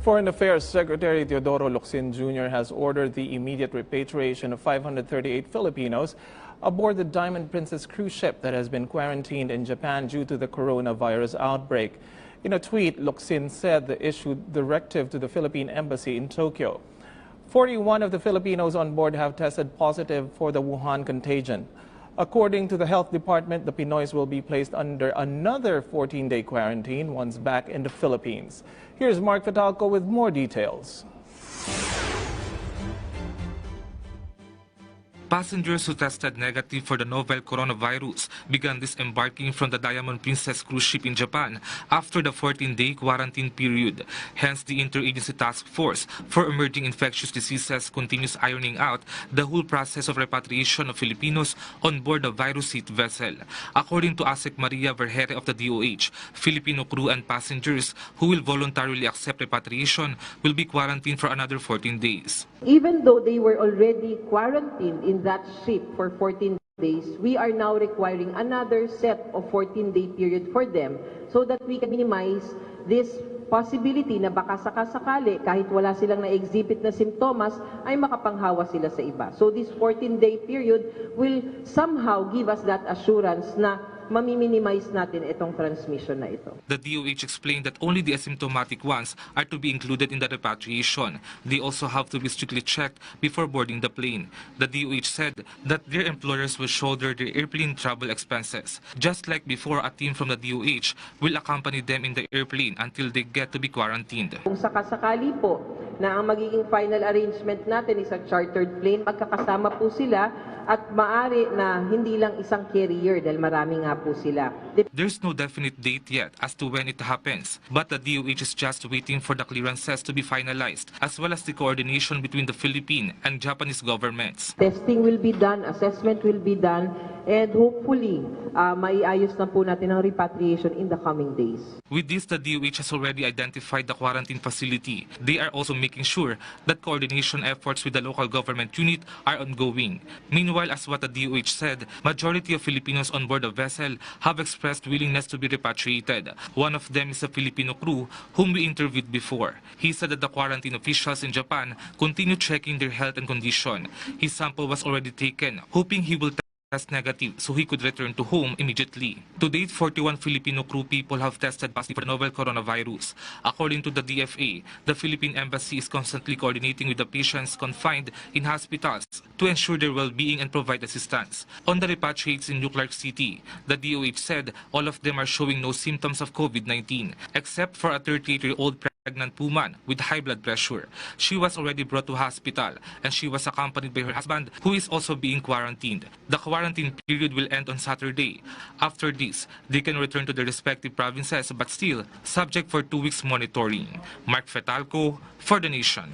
Foreign Affairs Secretary Teodoro Locsin Jr. has ordered the immediate repatriation of 538 Filipinos aboard the Diamond Princess cruise ship that has been quarantined in Japan due to the coronavirus outbreak. In a tweet, Locsin said the issued directive to the Philippine Embassy in Tokyo. 41 of the Filipinos on board have tested positive for the Wuhan contagion. According to the Health Department, the Pinoys will be placed under another 14-day quarantine once back in the Philippines. Here's Mark Fatalco with more details. Passengers who tested negative for the novel coronavirus began disembarking from the Diamond Princess cruise ship in Japan after the 14-day quarantine period. Hence, the Interagency Task Force for Emerging Infectious Diseases continues ironing out the whole process of repatriation of Filipinos on board the virus-hit vessel. According to ASEC Maria Vergere of the DOH, Filipino crew and passengers who will voluntarily accept repatriation will be quarantined for another 14 days. Even though they were already quarantined in that ship for 14 days, we are now requiring another set of 14-day period for them so that we can minimize this possibility na baka sakasakali kahit wala silang na-exhibit na simptomas ay makapanghawa sila sa iba. So this 14-day period will somehow give us that assurance na mami-minimize natin itong transmission na ito. The DOH explained that only the asymptomatic ones are to be included in the repatriation. They also have to be strictly checked before boarding the plane. The DOH said that their employers will shoulder their airplane travel expenses. Just like before, a team from the DOH will accompany them in the airplane until they get to be quarantined. Kung sakasakali po na ang magiging final arrangement natin is a chartered plane, magkakasama po sila at maaari na hindi lang isang carrier dahil marami nga po sila. There's no definite date yet as to when it happens, but the DOH is just waiting for the clearances to be finalized as well as the coordination between the Philippine and Japanese governments. Testing will be done, assessment will be done, and hopefully maiayos na po natin ang repatriation in the coming days. With this, the DOH has already identified the quarantine facility. They are also making sure that coordination efforts with the local government unit are ongoing. Meanwhile, as what the DOH said, majority of Filipinos on board the vessel have expressed willingness to be repatriated. One of them is a Filipino crew whom we interviewed before. He said that the quarantine officials in Japan continue checking their health and condition. His sample was already taken, hoping he will test negative so he could return to home immediately. To date, 41 Filipino crew people have tested positive for the novel coronavirus. According to the DFA, the Philippine Embassy is constantly coordinating with the patients confined in hospitals to ensure their well-being and provide assistance. On the repatriates in New Clark City, the DOH said all of them are showing no symptoms of COVID-19, except for a 38-year-old pregnant woman with high blood pressure. She was already brought to hospital and she was accompanied by her husband who is also being quarantined. The quarantine period will end on Saturday. After this, they can return to their respective provinces but still subject for 2 weeks monitoring. Mark Fatalco for The Nation.